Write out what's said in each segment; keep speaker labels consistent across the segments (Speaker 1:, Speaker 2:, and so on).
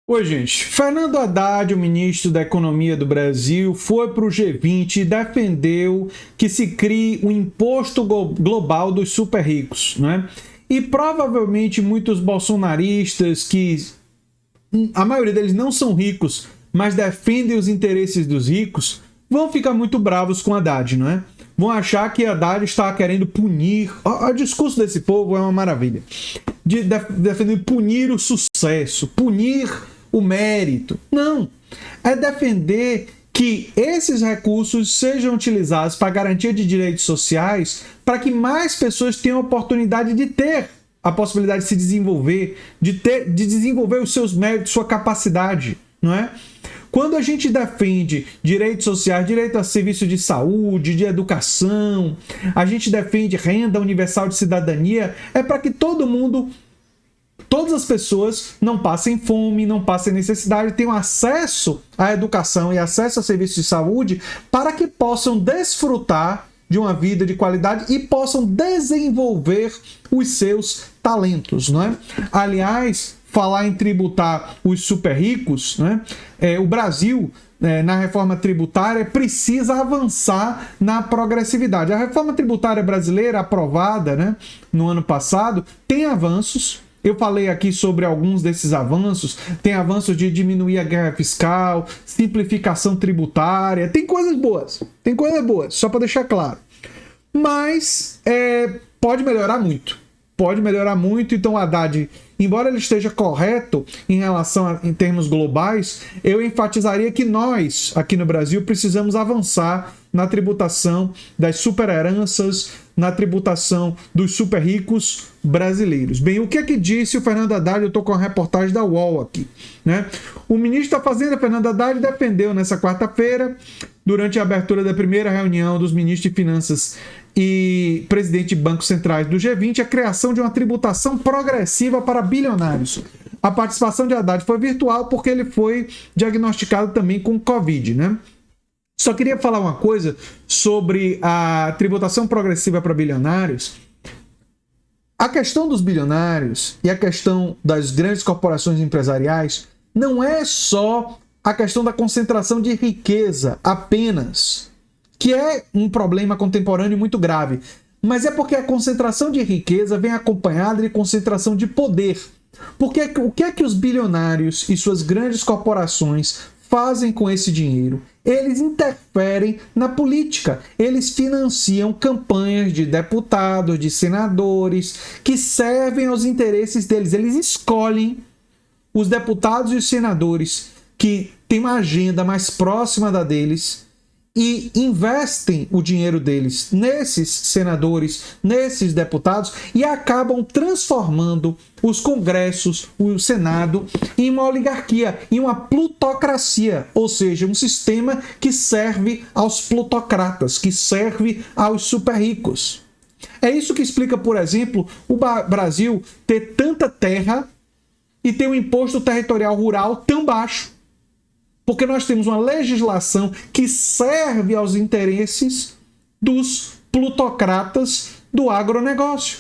Speaker 1: Oi, gente. Fernando Haddad, o ministro da Economia do Brasil, foi para o G20 e defendeu que se crie um imposto global dos super ricos, né? E provavelmente muitos bolsonaristas, que a maioria deles não são ricos, mas defendem os interesses dos ricos, vão ficar muito bravos com Haddad, não é? Vão achar que Haddad está querendo punir. O discurso desse povo é uma maravilha. Defender punir o sucesso, punir o mérito. Não. É defender que esses recursos sejam utilizados para garantia de direitos sociais, para que mais pessoas tenham a oportunidade de ter a possibilidade de se desenvolver, de desenvolver os seus méritos, sua capacidade, não é? Quando a gente defende direitos sociais, direito a serviço de saúde, de educação, a gente defende renda universal de cidadania, é para que todo mundo, todas as pessoas não passem fome, não passem necessidade, tenham acesso à educação e acesso a serviços de saúde para que possam desfrutar de uma vida de qualidade e possam desenvolver os seus talentos, não é? Aliás, falar em tributar os super ricos, né? O Brasil, na reforma tributária, precisa avançar na progressividade. A reforma tributária brasileira, aprovada, né, no ano passado, tem avanços. Eu falei aqui sobre alguns desses avanços. Tem avanços de diminuir a guerra fiscal, simplificação tributária. Tem coisas boas, só para deixar claro. Mas pode melhorar muito. Então o Haddad, embora ele esteja correto em termos globais, eu enfatizaria que nós, aqui no Brasil, precisamos avançar na tributação das superheranças, na tributação dos super ricos brasileiros. Bem, o que é que disse o Fernando Haddad? Eu estou com a reportagem da UOL aqui, né? O ministro da Fazenda, Fernando Haddad, defendeu nessa quarta-feira, durante a abertura da primeira reunião dos ministros de Finanças e presidente de bancos centrais do G20, a criação de uma tributação progressiva para bilionários. A participação de Haddad foi virtual porque ele foi diagnosticado também com Covid, né? Só queria falar uma coisa sobre a tributação progressiva para bilionários. A questão dos bilionários e a questão das grandes corporações empresariais não é só a questão da concentração de riqueza apenas, que é um problema contemporâneo muito grave, mas é porque a concentração de riqueza vem acompanhada de concentração de poder. Porque o que é que os bilionários e suas grandes corporações fazem com esse dinheiro? Eles interferem na política, eles financiam campanhas de deputados, de senadores, que servem aos interesses deles. Eles escolhem os deputados e os senadores que têm uma agenda mais próxima da deles e investem o dinheiro deles nesses senadores, nesses deputados, e acabam transformando os congressos, o Senado, em uma oligarquia, em uma plutocracia, ou seja, um sistema que serve aos plutocratas, que serve aos super ricos. É isso que explica, por exemplo, o Brasil ter tanta terra e ter um imposto territorial rural tão baixo. Porque nós temos uma legislação que serve aos interesses dos plutocratas do agronegócio.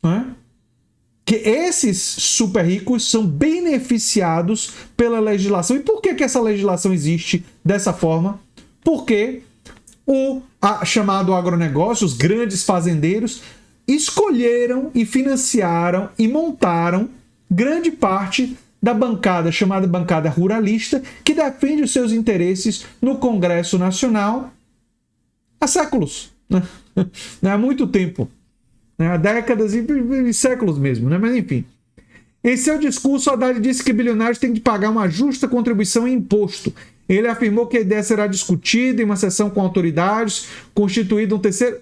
Speaker 1: Não é? Que esses super ricos são beneficiados pela legislação. E por que essa legislação existe dessa forma? Porque o chamado agronegócio, os grandes fazendeiros, escolheram e financiaram e montaram grande parte da bancada chamada bancada ruralista, que defende os seus interesses no Congresso Nacional há séculos, né? Há muito tempo, né? Há décadas e séculos mesmo, né? Mas enfim. Em seu discurso, Haddad disse que bilionários têm de pagar uma justa contribuição em imposto. Ele afirmou que a ideia será discutida em uma sessão com autoridades,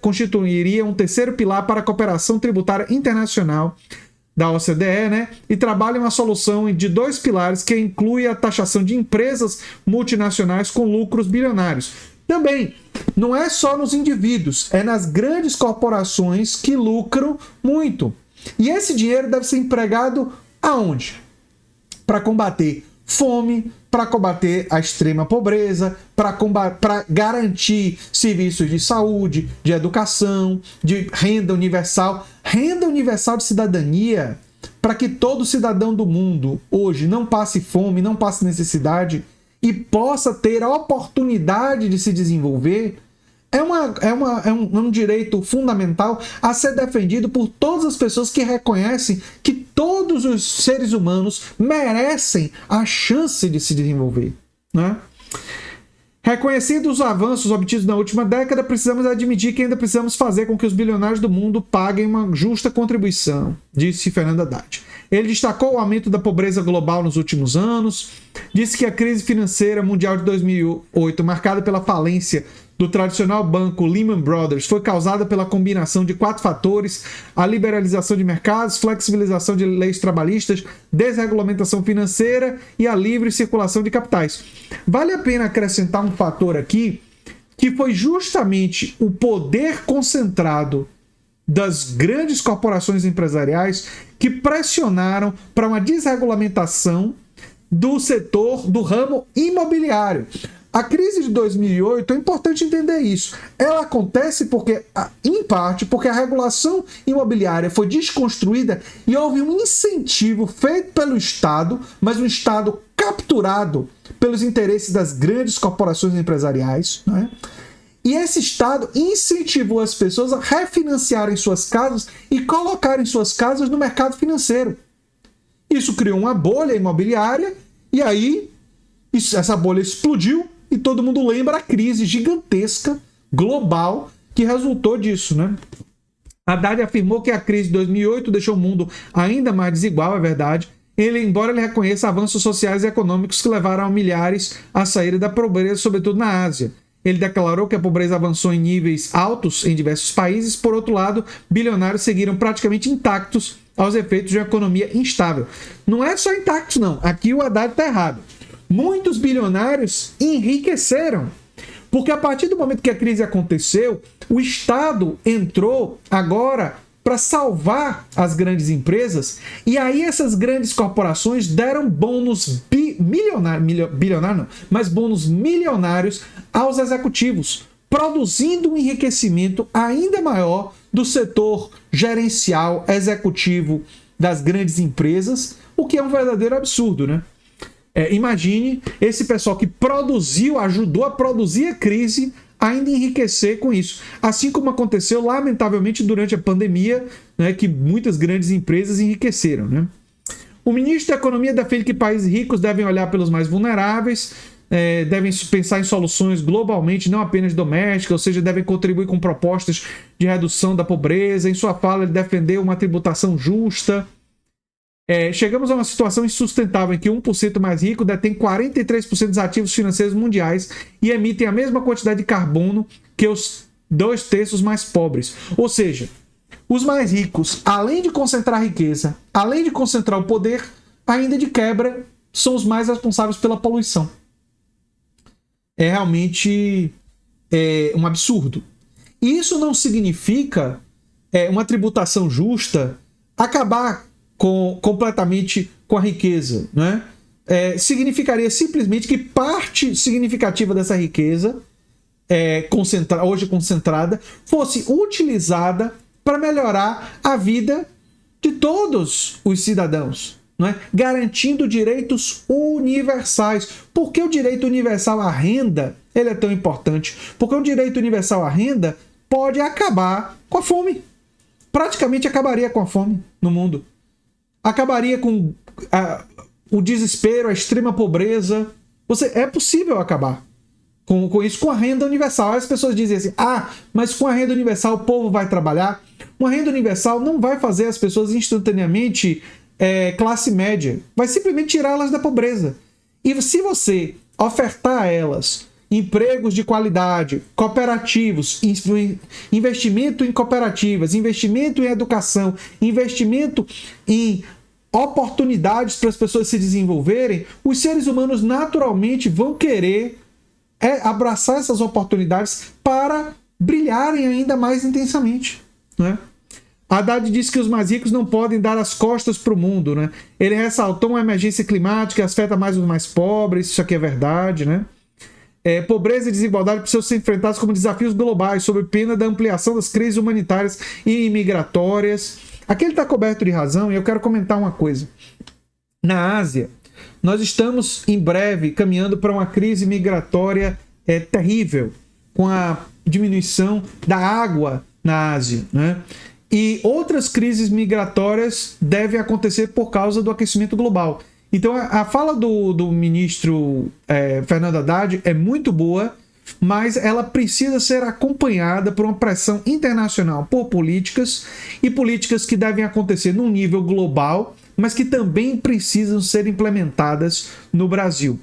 Speaker 1: constituiria um terceiro pilar para a cooperação tributária internacional da OCDE, né? E trabalha uma solução de dois pilares que inclui a taxação de empresas multinacionais com lucros bilionários. Também, não é só nos indivíduos, é nas grandes corporações que lucram muito. E esse dinheiro deve ser empregado aonde? Para combater fome, para combater a extrema pobreza, para garantir serviços de saúde, de educação, de renda universal. Renda universal de cidadania para que todo cidadão do mundo hoje não passe fome, não passe necessidade e possa ter a oportunidade de se desenvolver, é um direito fundamental a ser defendido por todas as pessoas que reconhecem que todos os seres humanos merecem a chance de se desenvolver, né? Reconhecendo os avanços obtidos na última década, precisamos admitir que ainda precisamos fazer com que os bilionários do mundo paguem uma justa contribuição, disse Fernando Haddad. Ele destacou o aumento da pobreza global nos últimos anos, disse que a crise financeira mundial de 2008, marcada pela falência do tradicional banco Lehman Brothers, foi causada pela combinação de 4 fatores: a liberalização de mercados, flexibilização de leis trabalhistas, desregulamentação financeira e a livre circulação de capitais. Vale a pena acrescentar um fator aqui, que foi justamente o poder concentrado das grandes corporações empresariais que pressionaram para uma desregulamentação do setor, do ramo imobiliário. A crise de 2008, é importante entender isso. Ela acontece porque, em parte, porque a regulação imobiliária foi desconstruída e houve um incentivo feito pelo Estado, mas um Estado capturado pelos interesses das grandes corporações empresariais, né? E esse Estado incentivou as pessoas a refinanciarem suas casas e colocarem suas casas no mercado financeiro. Isso criou uma bolha imobiliária e aí essa bolha explodiu. E todo mundo lembra a crise gigantesca, global, que resultou disso, né? Haddad afirmou que a crise de 2008 deixou o mundo ainda mais desigual, é verdade, embora ele reconheça avanços sociais e econômicos que levaram milhares a saírem da pobreza, sobretudo na Ásia. Ele declarou que a pobreza avançou em níveis altos em diversos países. Por outro lado, bilionários seguiram praticamente intactos aos efeitos de uma economia instável. Não é só intactos, não. Aqui o Haddad está errado. Muitos bilionários enriqueceram, porque a partir do momento que a crise aconteceu, o Estado entrou agora para salvar as grandes empresas, e aí essas grandes corporações deram bônus bônus milionários aos executivos, produzindo um enriquecimento ainda maior do setor gerencial executivo das grandes empresas, o que é um verdadeiro absurdo, né? Imagine esse pessoal que produziu, ajudou a produzir a crise, ainda enriquecer com isso. Assim como aconteceu, lamentavelmente, durante a pandemia, né, que muitas grandes empresas enriqueceram, né? O ministro da Economia defende que países ricos devem olhar pelos mais vulneráveis, devem pensar em soluções globalmente, não apenas domésticas, ou seja, devem contribuir com propostas de redução da pobreza. Em sua fala, ele defendeu uma tributação justa. Chegamos a uma situação insustentável em que 1% mais rico detém 43% dos ativos financeiros mundiais e emitem a mesma quantidade de carbono que os 2/3 mais pobres. Ou seja, os mais ricos, além de concentrar riqueza, além de concentrar o poder, ainda de quebra, são os mais responsáveis pela poluição. É realmente um absurdo. E isso não significa uma tributação justa acabar completamente com a riqueza, né? Significaria simplesmente que parte significativa dessa riqueza, hoje concentrada, fosse utilizada para melhorar a vida de todos os cidadãos, né? Garantindo direitos universais. Por que o direito universal à renda ele é tão importante? Porque o direito universal à renda pode acabar com a fome. Praticamente acabaria com a fome no mundo. Acabaria com o desespero, a extrema pobreza. É possível acabar com isso, com a renda universal. As pessoas dizem assim, mas com a renda universal o povo vai trabalhar. Uma renda universal não vai fazer as pessoas instantaneamente classe média. Vai simplesmente tirá-las da pobreza. E se você ofertar a elas empregos de qualidade, cooperativos, investimento em cooperativas, investimento em educação, investimento em oportunidades para as pessoas se desenvolverem, os seres humanos naturalmente vão querer abraçar essas oportunidades para brilharem ainda mais intensamente, né? Haddad disse que os mais ricos não podem dar as costas para o mundo, né? Ele ressaltou uma emergência climática que afeta mais os mais pobres, isso aqui é verdade, né? Pobreza e desigualdade precisam ser enfrentados como desafios globais, sob pena da ampliação das crises humanitárias e migratórias. Aqui ele está coberto de razão e eu quero comentar uma coisa. Na Ásia, nós estamos em breve caminhando para uma crise migratória terrível, com a diminuição da água na Ásia, né? E outras crises migratórias devem acontecer por causa do aquecimento global. Então a fala do ministro Fernando Haddad é muito boa, mas ela precisa ser acompanhada por uma pressão internacional por políticas, e políticas que devem acontecer num nível global, mas que também precisam ser implementadas no Brasil.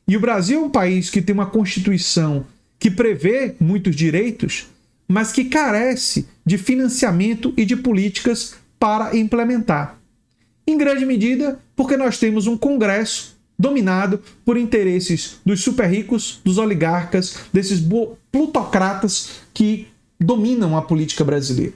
Speaker 1: E o Brasil é um país que tem uma Constituição que prevê muitos direitos, mas que carece de financiamento e de políticas para implementar. Em grande medida, porque nós temos um Congresso dominado por interesses dos super ricos, dos oligarcas, desses plutocratas que dominam a política brasileira.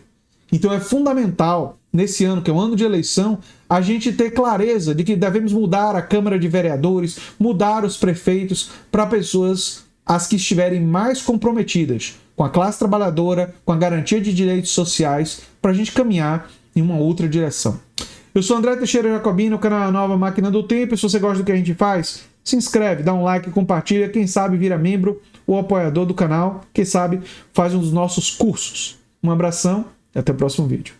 Speaker 1: Então é fundamental, nesse ano, que é um ano de eleição, a gente ter clareza de que devemos mudar a Câmara de Vereadores, mudar os prefeitos para pessoas as que estiverem mais comprometidas com a classe trabalhadora, com a garantia de direitos sociais, para a gente caminhar em uma outra direção. Eu sou André Teixeira Jacobino, o canal Nova Máquina do Tempo. E se você gosta do que a gente faz, se inscreve, dá um like, compartilha. Quem sabe vira membro ou apoiador do canal. Quem sabe faz um dos nossos cursos. Um abração e até o próximo vídeo.